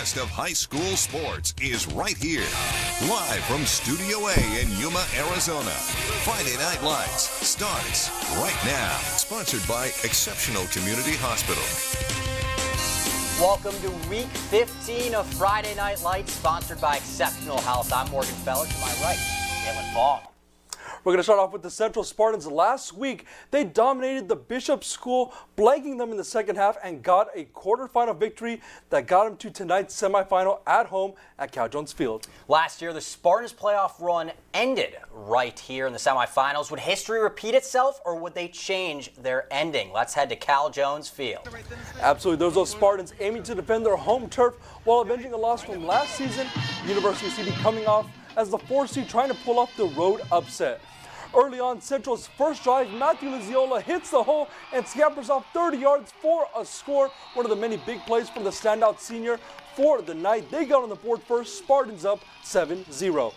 best of high school sports is right here. Live from Studio A in Yuma, Arizona. Friday Night Lights starts right now. Sponsored by Exceptional Community Hospital. Welcome to week 15 of Friday Night Lights, sponsored by Exceptional Health. I'm Morgan Feller. To my right, Jalen Fong. We're going to start off with the Central Spartans. Last week, they dominated the Bishop School, blanking them in the second half, and got a quarterfinal victory that got them to tonight's semifinal at home at Cal Jones Field. Last year, the Spartans' playoff run ended right here in the semifinals. Would history repeat itself, or would they change their ending? Let's head to Cal Jones Field. Absolutely. There's those Spartans aiming to defend their home turf while avenging a loss from last season. University of CD coming off as the 4 seed, trying to pull off the road upset. Early on, Central's first drive, Matthew Liziola hits the hole and scampers off 30 yards for a score. One of the many big plays from the standout senior for the night. They got on the board first, Spartans up 7-0.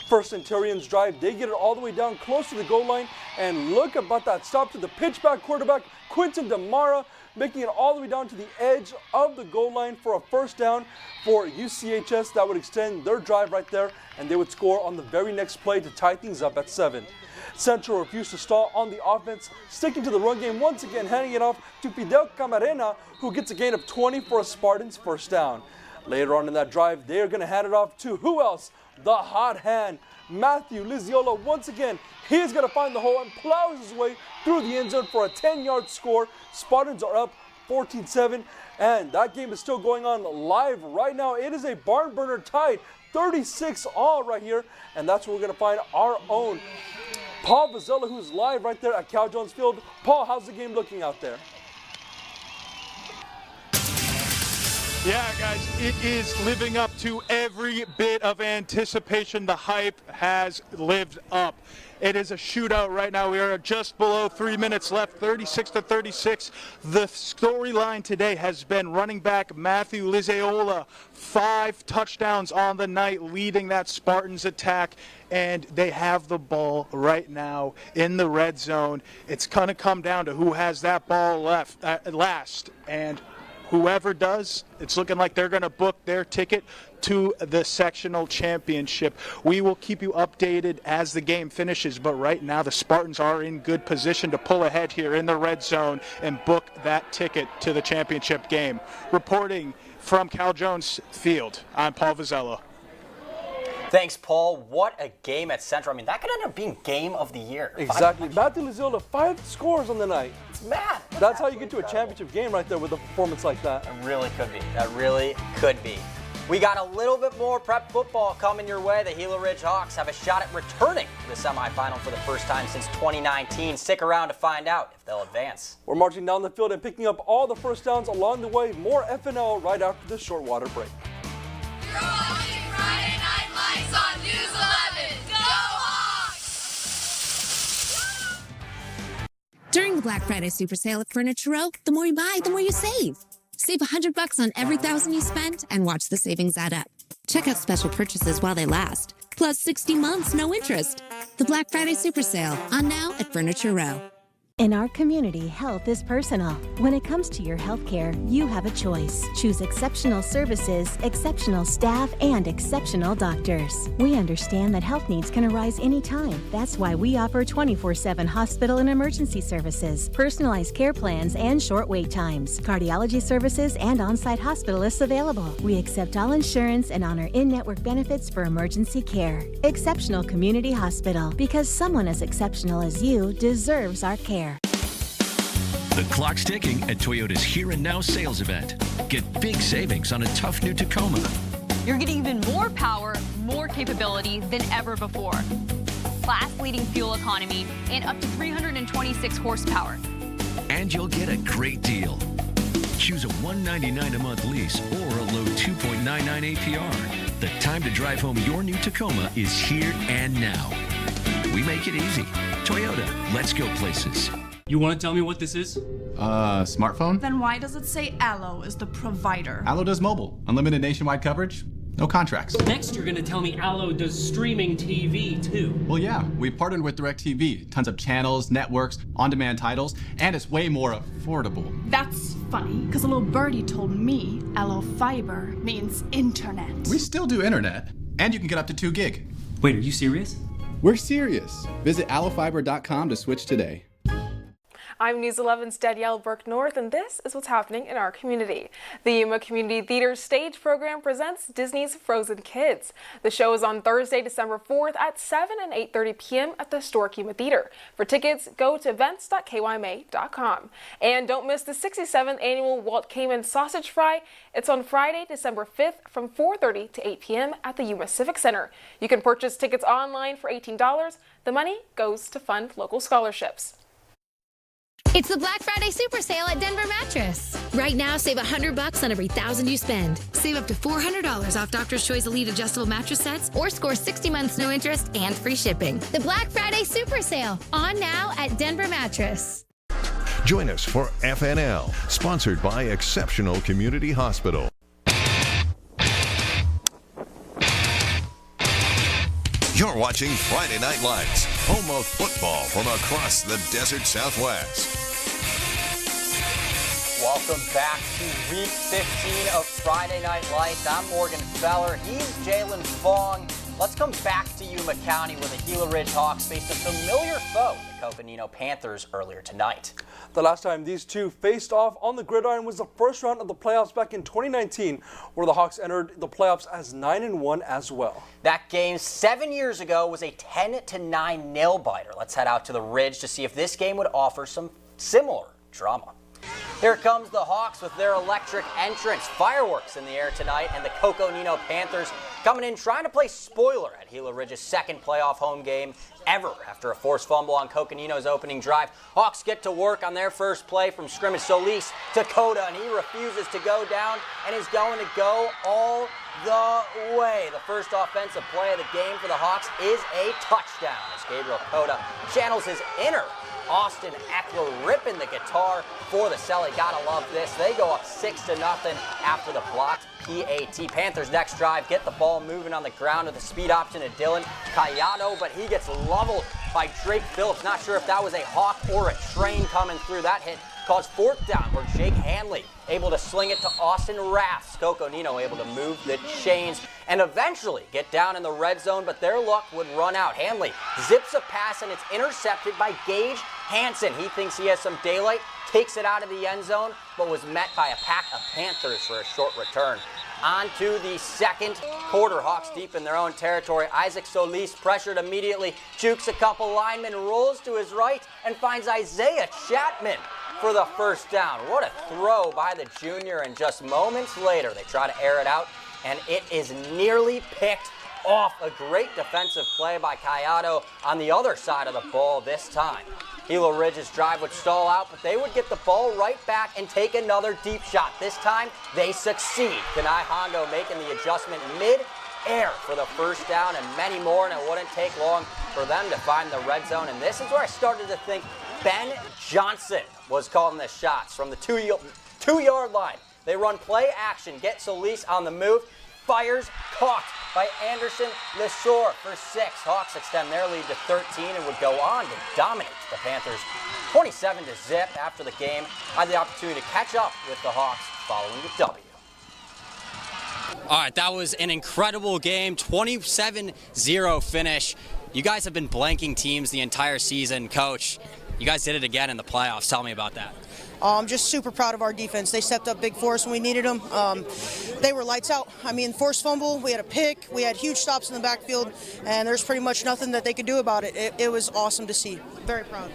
First Centurions drive, they get it all the way down close to the goal line, and look about that stop to the pitchback quarterback, Quinton DeMara, making it all the way down to the edge of the goal line for a first down for UCHS. That would extend their drive right there, and they would score on the very next play to tie things up at 7. Central refused to stall on the offense, sticking to the run game, once again handing it off to Fidel Camarena, who gets a gain of 20 for a Spartans first down. Later on in that drive, they are going to hand it off to who else? The hot hand, Matthew Liziola. Once again, he's going to find the hole and plows his way through the end zone for a 10-yard score. Spartans are up 14-7, and that game is still going on live right now. It is a barn burner tied 36-all right here, and that's where we're going to find our own Paul Vazella, who's live right there at Cal Jones Field. Paul, how's the game looking out there? Yeah, guys, it is living up to every bit of anticipation. The hype has lived up. It is a shootout right now. We are just below 3 minutes left, 36-36. The storyline today has been running back Matthew Liziola, 5 touchdowns on the night, leading that Spartans attack, and they have the ball right now in the red zone. It's going to come down to who has that ball last, and whoever does, it's looking like they're going to book their ticket to the sectional championship. We will keep you updated as the game finishes, but right now the Spartans are in good position to pull ahead here in the red zone and book that ticket to the championship game. Reporting from Cal Jones Field, I'm Paul Vazella. Thanks, Paul. What a game at Central. I mean, that could end up being game of the year. Exactly. Matthew Liziola, 5 scores on the night. It's mad. That's how you get to a championship game right there with a performance like that. It really could be. That really could be. We got a little bit more prep football coming your way. The Gila Ridge Hawks have a shot at returning to the semifinal for the first time since 2019. Stick around to find out if they'll advance. We're marching down the field and picking up all the first downs along the way. More FNL right after this short water break. You're watching Friday Night Lights on News 11. Go Hawks! During the Black Friday Super Sale at Furniture Row, the more you buy, the more you save. Save $100 on every $1,000 you spend and watch the savings add up. Check out special purchases while they last. Plus 60 months, no interest. The Black Friday Super Sale, on now at Furniture Row. In our community, health is personal. When it comes to your health care, you have a choice. Choose exceptional services, exceptional staff, and exceptional doctors. We understand that health needs can arise anytime. That's why we offer 24/7 hospital and emergency services, personalized care plans, and short wait times. Cardiology services and on-site hospitalists available. We accept all insurance and honor in-network benefits for emergency care. Exceptional Community Hospital, because someone as exceptional as you deserves our care. The clock's ticking at Toyota's Here and Now sales event. Get big savings on a tough new Tacoma. You're getting even more power, more capability than ever before. Class-leading fuel economy and up to 326 horsepower. And you'll get a great deal. Choose a $199 a month lease or a low 2.99 APR. The time to drive home your new Tacoma is here and now. We make it easy. Toyota, let's go places. You want to tell me what this is? Smartphone? Then why does it say Allo is the provider? Allo does mobile. Unlimited nationwide coverage. No contracts. Next, you're gonna tell me Allo does streaming TV too. Well, yeah, we partnered with DirecTV. Tons of channels, networks, on-demand titles, and it's way more affordable. That's funny, because a little birdie told me Allo Fiber means internet. We still do internet, and you can get up to 2 gig. Wait, are you serious? We're serious. Visit allofiber.com to switch today. I'm News 11's Danielle Burke-North, and this is what's happening in our community. The Yuma Community Theater's stage program presents Disney's Frozen Kids. The show is on Thursday, December 4th at 7 and 8:30 p.m. at the historic Yuma Theater. For tickets, go to events.kyma.com. And don't miss the 67th annual Walt Cayman Sausage Fry. It's on Friday, December 5th from 4:30 to 8 p.m. at the Yuma Civic Center. You can purchase tickets online for $18. The money goes to fund local scholarships. It's the Black Friday Super Sale at Denver Mattress. Right now, save $100 on every $1,000 you spend. Save up to $400 off Doctor's Choice Elite adjustable mattress sets, or score 60 months no interest and free shipping. The Black Friday Super Sale, on now at Denver Mattress. Join us for FNL, sponsored by Exceptional Community Hospital. You're watching Friday Night Lights, home of football from across the desert Southwest. Welcome back to Week 15 of Friday Night Lights. I'm Morgan Feller. He's Jalen Fong. Let's come back to Yuma County where the Gila Ridge Hawks faced a familiar foe, the Coconino Panthers, earlier tonight. The last time these two faced off on the gridiron was the first round of the playoffs back in 2019, where the Hawks entered the playoffs as 9-1 as well. That game 7 years ago was a 10-9 nail-biter. Let's head out to the Ridge to see if this game would offer some similar drama. Here comes the Hawks with their electric entrance. Fireworks in the air tonight, and the Coconino Panthers coming in trying to play spoiler at Gila Ridge's second playoff home game ever after a forced fumble on Coconino's opening drive. Hawks get to work on their first play from scrimmage. Solis to Coda, and he refuses to go down and is going to go all the way. The first offensive play of the game for the Hawks is a touchdown as Gabriel Coda channels his inner Austin Eckler ripping the guitar for the Celly. Gotta love this. They go up 6-0 after the blocked PAT. Panthers next drive get the ball moving on the ground with a speed option to Dylan Cayado, but he gets leveled by Drake Phillips. Not sure if that was a hawk or a train coming through. That hit caused fourth down where Jake Hanley able to sling it to Austin Raths. Coconino able to move the chains and eventually get down in the red zone, but their luck would run out. Hanley zips a pass and it's intercepted by Gage Hansen. He thinks he has some daylight, takes it out of the end zone, but was met by a pack of Panthers for a short return. On to the second quarter. Hawks deep in their own territory. Isaac Solis pressured immediately, jukes a couple linemen, rolls to his right, and finds Isaiah Chapman for the first down. What a throw by the junior, and just moments later they try to air it out, and it is nearly picked off. A great defensive play by Cayado on the other side of the ball this time. Gila Ridge's drive would stall out, but they would get the ball right back and take another deep shot. This time, they succeed. Kanai Hondo making the adjustment mid-air for the first down and many more, and it wouldn't take long for them to find the red zone. And this is where I started to think Ben Johnson was calling the shots from the two-yard line. They run play action, get Solis on the move, fires, caught by Anderson Lesor for 6. Hawks extend their lead to 13 and would go on to dominate the Panthers 27-0 after the game. Had the opportunity to catch up with the Hawks following the W. All right, that was an incredible game, 27-0 finish. You guys have been blanking teams the entire season. Coach, you guys did it again in the playoffs. Tell me about that. I'm just super proud of our defense. They stepped up big for us when we needed them. They were lights out. I mean, forced fumble, we had a pick, we had huge stops in the backfield, and there's pretty much nothing that they could do about it. It was awesome to see. Very proud.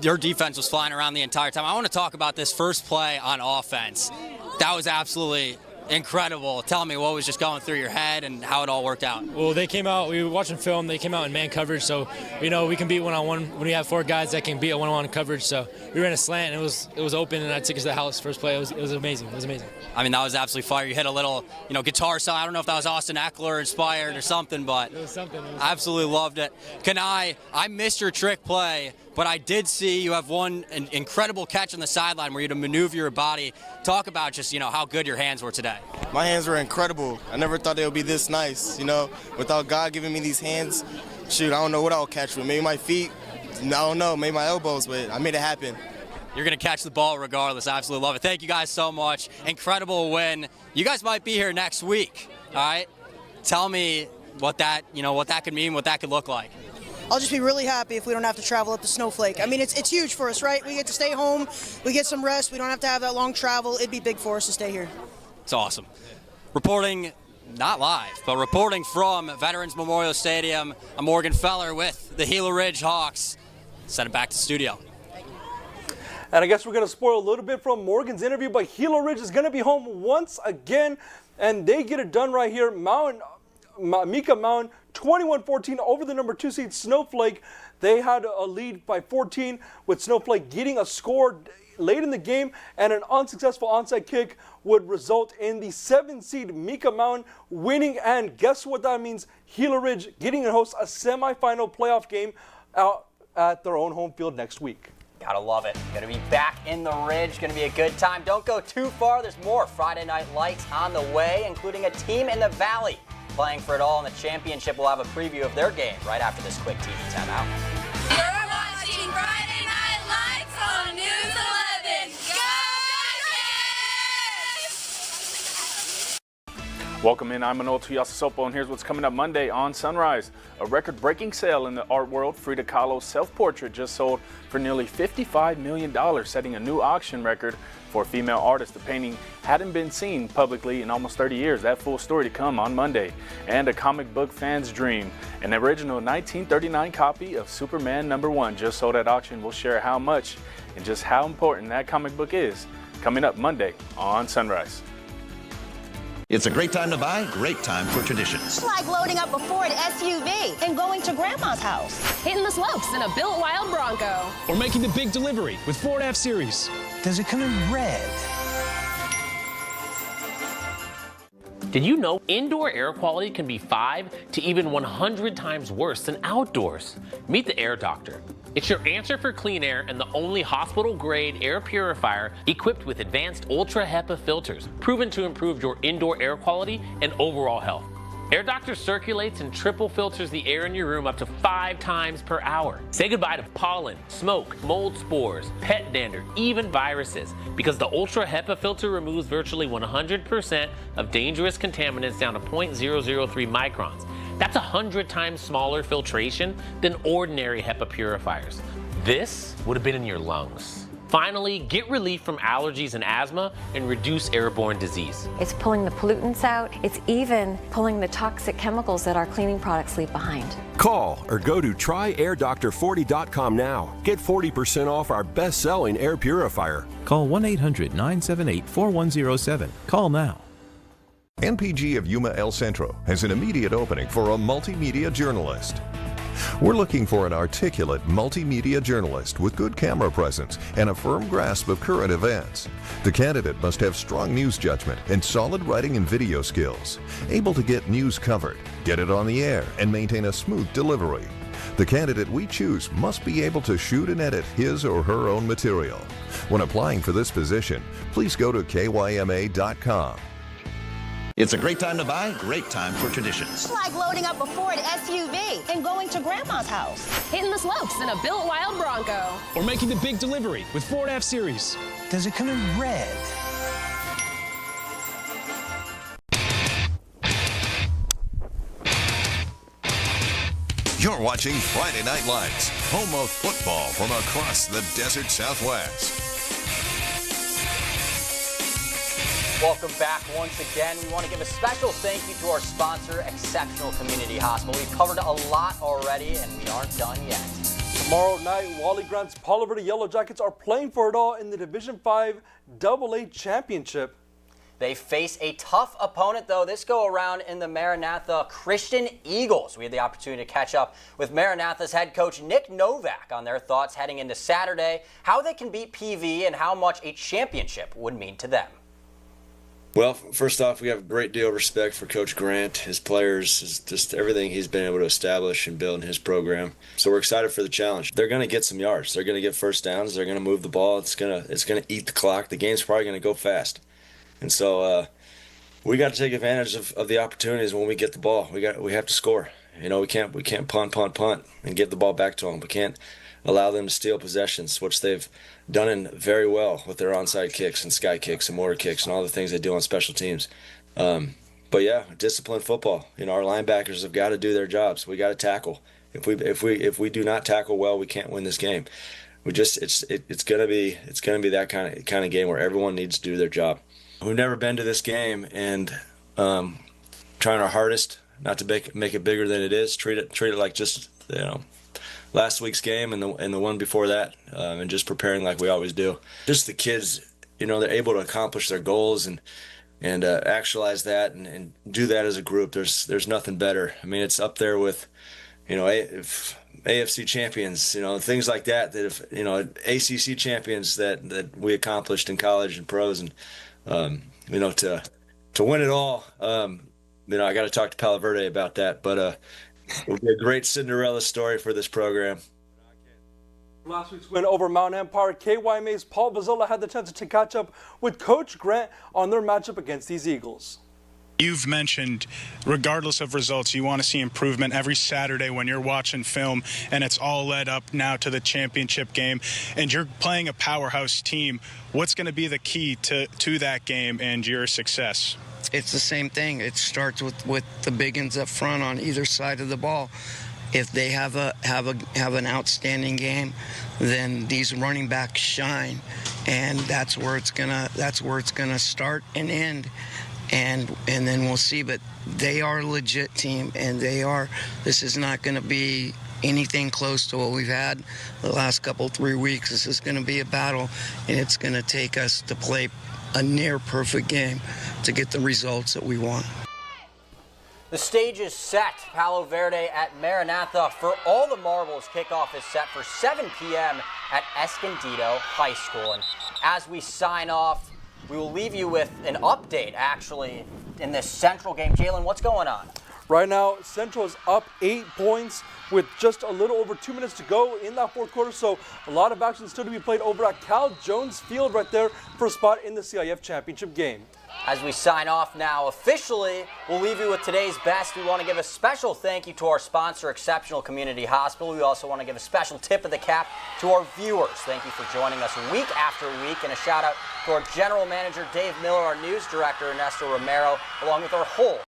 Your defense was flying around the entire time. I want to talk about this first play on offense. That was absolutely incredible. Tell me what was just going through your head and how it all worked out. Well, they came out, we were watching film, they came out in man coverage, so we know we can beat one-on-one when we have 4 guys that can beat a one-on-one coverage. So we ran a slant and it was open, and I took us to the house first play. It was amazing. It was amazing. I mean, that was absolutely fire. You hit a little, guitar song. I don't know if that was Austin Eckler inspired or something, but it was something. I absolutely loved it. Kanai, I missed your trick play, but I did see you have an incredible catch on the sideline where you had to maneuver your body. Talk about just, how good your hands were today. My hands were incredible. I never thought they would be this nice, Without God giving me these hands, shoot, I don't know what I'll catch with. Maybe my feet, I don't know, maybe my elbows, but I made it happen. You're going to catch the ball regardless. I absolutely love it. Thank you guys so much. Incredible win. You guys might be here next week, all right? Tell me what that could mean, what that could look like. I'll just be really happy if we don't have to travel up to Snowflake. I mean, it's huge for us, right? We get to stay home, we get some rest, we don't have to have that long travel. It'd be big for us to stay here. It's awesome. Reporting, not live, but reporting from Veterans Memorial Stadium, I'm Morgan Feller with the Gila Ridge Hawks. Send it back to studio. And I guess we're going to spoil a little bit from Morgan's interview, but Gila Ridge is going to be home once again, and they get it done right here. Mika Mountain, 21-14 over the number 2 seed Snowflake. They had a lead by 14 with Snowflake getting a score late in the game, and an unsuccessful onside kick would result in the 7 seed Mika Mountain winning. And guess what that means? Gila Ridge getting to host a semifinal playoff game out at their own home field next week. Gotta love it. Gonna be back in the Ridge. Gonna be a good time. Don't go too far. There's more Friday Night Lights on the way, including a team in the Valley playing for it all in the championship. We'll have a preview of their game right after this quick TV timeout. You're watching Friday Night Lights on News 11. Go Tigers! Welcome in, I'm Manolo Tuiasosopo, and here's what's coming up Monday on Sunrise. A record-breaking sale in the art world. Frida Kahlo's self-portrait just sold for nearly $55 million, setting a new auction record for a female artist. The painting hadn't been seen publicly in almost 30 years. That full story to come on Monday. And a comic book fan's dream. An original 1939 copy of Superman #1 just sold at auction. We'll share how much and just how important that comic book is coming up Monday on Sunrise. It's a great time to buy, great time for traditions. It's like loading up a Ford SUV and going to Grandma's house. Hitting the slopes in a built wild Bronco. Or making the big delivery with Ford F-Series. Does it come in red? Did you know indoor air quality can be 5 to even 100 times worse than outdoors? Meet the Air Doctor. It's your answer for clean air and the only hospital-grade air purifier equipped with advanced Ultra HEPA filters, proven to improve your indoor air quality and overall health. Air Doctor circulates and triple filters the air in your room up to 5 times per hour. Say goodbye to pollen, smoke, mold spores, pet dander, even viruses, because the Ultra HEPA filter removes virtually 100% of dangerous contaminants down to 0.003 microns. That's 100 times smaller filtration than ordinary HEPA purifiers. This would have been in your lungs. Finally, get relief from allergies and asthma and reduce airborne disease. It's pulling the pollutants out. It's even pulling the toxic chemicals that our cleaning products leave behind. Call or go to tryair.40.com now. Get 40% off our best-selling air purifier. Call 1-800-978-4107. Call now. NPG of Yuma El Centro has an immediate opening for a multimedia journalist. We're looking for an articulate multimedia journalist with good camera presence and a firm grasp of current events. The candidate must have strong news judgment and solid writing and video skills, able to get news covered, get it on the air, and maintain a smooth delivery. The candidate we choose must be able to shoot and edit his or her own material. When applying for this position, please go to kyma.com. It's a great time to buy, great time for traditions. It's like loading up a Ford SUV and going to Grandma's house. Hitting the slopes in a built wild Bronco. Or making the big delivery with Ford F-Series. Does it come in red? You're watching Friday Night Lights, home of football from across the desert Southwest. Welcome back once again. We want to give a special thank you to our sponsor, Exceptional Community Hospital. We've covered a lot already, and we aren't done yet. Tomorrow night, Wally Grant's Palo Verde Yellow Jackets are playing for it all in the Division 5 AA Championship. They face a tough opponent, though, this go-around in the Maranatha Christian Eagles. We had the opportunity to catch up with Maranatha's head coach, Nick Novak, on their thoughts heading into Saturday, how they can beat PV, and how much a championship would mean to them. Well, first off, we have a great deal of respect for Coach Grant, his players, just everything he's been able to establish and build in his program. So we're excited for the challenge. They're going to get some yards. They're going to get first downs. They're going to move the ball. It's going to eat the clock. The game's probably going to go fast. And so we got to take advantage of the opportunities when we get the ball. We have to score. You know, we can't punt and give the ball back to them. We can't allow them to steal possessions, which they've done in very well with their onside kicks and sky kicks and mortar kicks and all the things they do on special teams. But yeah, disciplined football. You know, our linebackers have got to do their jobs. We got to tackle. If we do not tackle well, we can't win this game. It's gonna be that kind of game where everyone needs to do their job. We've never been to this game, and trying our hardest not to make it bigger than it is. Treat it like just, you know, last week's game and the one before that, and just preparing like we always do. Just the kids, you know, they're able to accomplish their goals and actualize that and do that as a group. There's nothing better. I mean, it's up there with, you know, AFC champions, you know, things like that have, you know, ACC champions that we accomplished in college and pros, and you know, to win it all. You know, I got to talk to Palo Verde about that, but it'll be a great Cinderella story for this program. Last week's win over Mount Empire, KYMA's Paul Vazzola had the chance to catch up with Coach Grant on their matchup against these Eagles. You've mentioned, regardless of results, you want to see improvement every Saturday when you're watching film, and it's all led up now to the championship game, and you're playing a powerhouse team. What's going to be the key to that game and your success? It's the same thing. It starts with the big ends up front on either side of the ball. If they have an outstanding game, then these running backs shine, and that's where it's gonna start and end. And then we'll see, but they are a legit team, and this is not going to be anything close to what we've had the last 3 weeks. This is going to be a battle, and it's going to take us to play a near perfect game to get the results that we want. The stage is set. Palo Verde at Maranatha for All the Marbles. Kickoff is set for 7 p.m. at Escondido High School. And as we sign off, we will leave you with an update, actually, in this Central game. Jalen, what's going on? Right now, Central is up 8 points with just a little over 2 minutes to go in that fourth quarter. So a lot of action still to be played over at Cal Jones Field right there for a spot in the CIF championship game. As we sign off now officially, we'll leave you with today's best. We want to give a special thank you to our sponsor, Exceptional Community Hospital. We also want to give a special tip of the cap to our viewers. Thank you for joining us week after week. And a shout out to our general manager, Dave Miller, our news director, Ernesto Romero, along with our whole